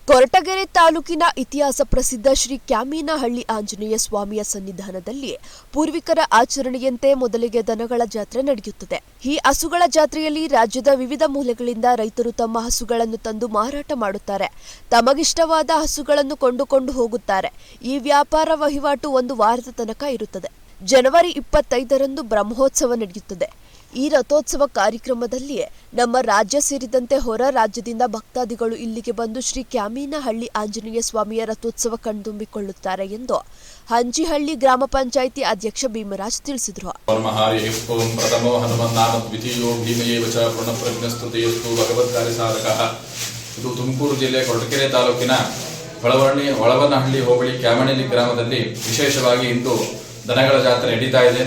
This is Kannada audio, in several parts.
ಕೊರಟಗೆರೆ ತಾಲೂಕಿನ ಇತಿಹಾಸ ಪ್ರಸಿದ್ಧ ಶ್ರೀ ಕ್ಯಾಮೇನಹಳ್ಳಿ ಆಂಜನೇಯ ಸ್ವಾಮಿಯ ಸನ್ನಿಧಾನದಲ್ಲಿ ಪೂರ್ವಿಕರ ಆಚರಣೆಯಂತೆ ಮೊದಲಿಗೆ ದನಗಳ ಜಾತ್ರೆ ನಡೆಯುತ್ತದೆ. ಈ ಹಸುಗಳ ಜಾತ್ರೆಯಲ್ಲಿ ರಾಜ್ಯದ ವಿವಿಧ ಮೂಲೆಗಳಿಂದ ರೈತರು ತಮ್ಮ ಹಸುಗಳನ್ನು ತಂದು ಮಾರಾಟ ಮಾಡುತ್ತಾರೆ. ತಮಗಿಷ್ಟವಾದ ಹಸುಗಳನ್ನು ಕೊಂಡುಕೊಂಡು ಹೋಗುತ್ತಾರೆ. ಈ ವ್ಯಾಪಾರ ವಹಿವಾಟು ಒಂದು ವಾರದ ತನಕ ಇರುತ್ತದೆ. ಜನವರಿ 25ರಂದು ಬ್ರಹ್ಮೋತ್ಸವ ನಡೆಯುತ್ತದೆ. ಈ ರಥೋತ್ಸವ ಕಾರ್ಯಕ್ರಮದಲ್ಲಿ ನಮ್ಮ ರಾಜ್ಯ ಸೇರಿದಂತೆ ಹೊರ ರಾಜ್ಯದಿಂದ ಭಕ್ತಾದಿಗಳು ಇಲ್ಲಿಗೆ ಬಂದು ಶ್ರೀ ಕ್ಯಾಮೇನಹಳ್ಳಿ ಆಂಜನೇಯ ಸ್ವಾಮಿಯ ರಥೋತ್ಸವ ಕಣ್ತುಂಬಿಕೊಳ್ಳುತ್ತಾರೆ ಎಂದು ಹಂಚಿಹಳ್ಳಿ ಗ್ರಾಮ ಪಂಚಾಯಿತಿ ಅಧ್ಯಕ್ಷ ಭೀಮರಾಜ್ ತಿಳಿಸಿದರು. ಇದು ತುಮಕೂರು ಜಿಲ್ಲೆ ಕೊರಟಗೆರೆ ತಾಲೂಕಿನ ಒಳವನಹಳ್ಳಿ ಹೋಬಳಿ ಕ್ಯಾಮೇನಹಳ್ಳಿ ಗ್ರಾಮದಲ್ಲಿ ವಿಶೇಷವಾಗಿ ಇಂದು ದನಗಳ ಜಾತ್ರೆ ನಡೀತಾ ಇದೆ.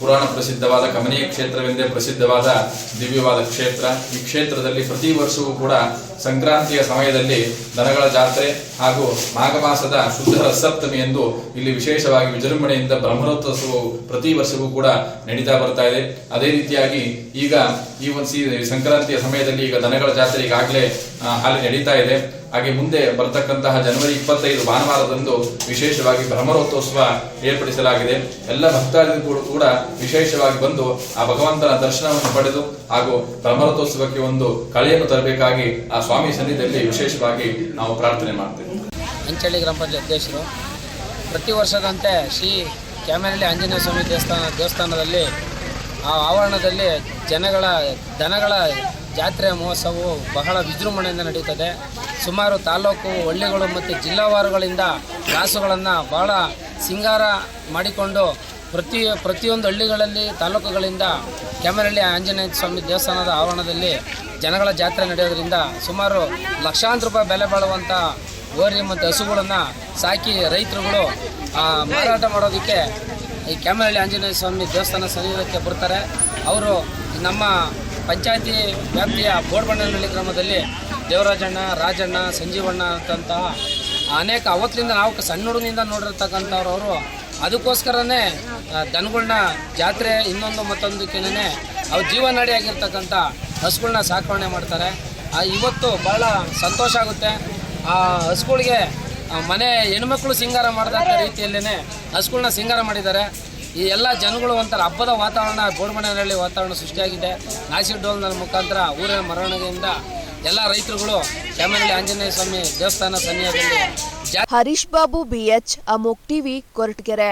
ಪುರಾಣ ಪ್ರಸಿದ್ಧವಾದ ಕಮನೀಯ ಕ್ಷೇತ್ರವೆಂದೇ ಪ್ರಸಿದ್ಧವಾದ ದಿವ್ಯವಾದ ಕ್ಷೇತ್ರ. ಈ ಕ್ಷೇತ್ರದಲ್ಲಿ ಪ್ರತಿ ವರ್ಷವೂ ಕೂಡ ಸಂಕ್ರಾಂತಿಯ ಸಮಯದಲ್ಲಿ ದನಗಳ ಜಾತ್ರೆ ಹಾಗೂ ಮಾಘ ಮಾಸದ ಶುದ್ಧ ರಥಸಪ್ತಮಿ ಎಂದು ಇಲ್ಲಿ ವಿಶೇಷವಾಗಿ ವಿಜೃಂಭಣೆಯಿಂದ ಬ್ರಹ್ಮೋತ್ಸವವು ಪ್ರತಿ ವರ್ಷವೂ ಕೂಡ ನಡೀತಾ ಬರ್ತಾ ಇದೆ. ಅದೇ ರೀತಿಯಾಗಿ ಈಗ ಈ ಒಂದು ಸಂಕ್ರಾಂತಿಯ ಸಮಯದಲ್ಲಿ ಈಗ ದನಗಳ ಜಾತ್ರೆ ಈಗಾಗಲೇ ಹಾಲಿ ನಡೀತಾ ಇದೆ. ಹಾಗೆ ಮುಂದೆ ಬರತಕ್ಕಂತಹ ಜನವರಿ 25 ಭಾನುವಾರದಂದು ವಿಶೇಷವಾಗಿ ಬ್ರಹ್ಮೋತ್ಸವ ಏರ್ಪಡಿಸಲಾಗಿದೆ. ಎಲ್ಲ ಭಕ್ತಾದಿಗಳು ಕೂಡ ವಿಶೇಷವಾಗಿ ಬಂದು ಆ ಭಗವಂತನ ದರ್ಶನವನ್ನು ಪಡೆದು ಹಾಗೂ ಬ್ರಹ್ಮೋತ್ಸವಕ್ಕೆ ಒಂದು ಕಳೆಯನ್ನು ತರಬೇಕಾಗಿ ಆ ಸ್ವಾಮಿ ಸನ್ನಿಧಿಯಲ್ಲಿ ವಿಶೇಷವಾಗಿ ನಾವು ಪ್ರಾರ್ಥನೆ ಮಾಡ್ತೇವೆ. ಹಂಚಳ್ಳಿ ಗ್ರಾಮ ಪಂಚಾಯತ್ ಅಧ್ಯಕ್ಷರು ಪ್ರತಿ ವರ್ಷದಂತೆ ಶ್ರೀ ಕ್ಯಾಮೇನಹಳ್ಳಿ ಆಂಜನೇಯ ಸ್ವಾಮಿ ದೇವಸ್ಥಾನದಲ್ಲಿ ಆ ಆವರಣದಲ್ಲಿ ದನಗಳ ಜಾತ್ರೆ ಮಹೋತ್ಸವವು ಬಹಳ ವಿಜೃಂಭಣೆಯಿಂದ ನಡೆಯುತ್ತದೆ. ಸುಮಾರು ತಾಲೂಕು ಹಳ್ಳಿಗಳು ಮತ್ತು ಜಿಲ್ಲಾವಾರುಗಳಿಂದ ರಾಸುಗಳನ್ನು ಬಹಳ ಸಿಂಗಾರ ಮಾಡಿಕೊಂಡು ಪ್ರತಿಯೊಂದು ಹಳ್ಳಿಗಳಲ್ಲಿ ತಾಲೂಕುಗಳಿಂದ ಕ್ಯಾಮೇನಹಳ್ಳಿ ಆಂಜನೇಯ ಸ್ವಾಮಿ ದೇವಸ್ಥಾನದ ಆವರಣದಲ್ಲಿ ಜನಗಳ ಜಾತ್ರೆ ನಡೆಯೋದ್ರಿಂದ ಸುಮಾರು ಲಕ್ಷಾಂತರ ರೂಪಾಯಿ ಬೆಲೆ ಬಾಳುವಂಥ ಹೋರಿ ಮತ್ತು ಹಸುಗಳನ್ನು ಸಾಕಿ ರೈತರುಗಳು ಮಾರಾಟ ಮಾಡೋದಕ್ಕೆ ಈ ಕ್ಯಾಮೇನಹಳ್ಳಿ ಆಂಜನೇಯ ಸ್ವಾಮಿ ದೇವಸ್ಥಾನ ಸನ್ನಿಧಾನಕ್ಕೆ ಬರ್ತಾರೆ. ಅವರು ನಮ್ಮ ಪಂಚಾಯತಿ ವ್ಯಾಪ್ತಿಯ ಬೋರ್ಬಣ್ಣನಹಳ್ಳಿ ಗ್ರಾಮದಲ್ಲಿ ದೇವರಾಜಣ್ಣ, ರಾಜಣ್ಣ, ಸಂಜೀವಣ್ಣ ಅಂತಂತಹ ಅನೇಕ ಅವತ್ತಿನಿಂದ ನಾವು ಸಣ್ಣ ಹುಡುಗನಿಂದ ನೋಡಿರ್ತಕ್ಕಂಥವ್ರು ಅದಕ್ಕೋಸ್ಕರನೇ ದನಗಳನ್ನ ಜಾತ್ರೆ ಇನ್ನೊಂದು ಮತ್ತೊಂದಕ್ಕೇನೆ ಅವ್ರ ಜೀವನಾಡಿಯಾಗಿರ್ತಕ್ಕಂಥ ಹಸುಗಳನ್ನ ಸಾಕಣೆ ಮಾಡ್ತಾರೆ. ಇವತ್ತು ಭಾಳ ಸಂತೋಷ ಆಗುತ್ತೆ. ಆ ಹಸುಗಳಿಗೆ ಮನೆ ಹೆಣ್ಮಕ್ಳು ಸಿಂಗಾರ ಮಾಡಿದಂಥ ರೀತಿಯಲ್ಲೇ ಹಸುಗಳನ್ನ ಸಿಂಗಾರ ಮಾಡಿದ್ದಾರೆ. ಈ ಎಲ್ಲ ಜನಗಳು ಒಂಥರ ಹಬ್ಬದ ವಾತಾವರಣ, ಬೋರ್ಬಣ್ಣನಹಳ್ಳಿ ವಾತಾವರಣ ಸೃಷ್ಟಿಯಾಗಿದೆ. ನಾಸಿ ಡೋಲ್ನ ಮುಖಾಂತರ ಊರಿನ ಮೆರವಣಿಗೆಯಿಂದ ಎಲ್ಲ ರೈತರುಗಳು ಕ್ಯಾಮೇನಹಳ್ಳಿ ಆಂಜನೇಯ ಸ್ವಾಮಿ ದೇವಸ್ಥಾನ ಸನ್ನಿಧಾನದಲ್ಲಿ. ಹರೀಶ್ ಬಾಬು, BH, ಅಮೋಕ್ ಟಿವಿ, ಕೊರಟಗೆರೆ.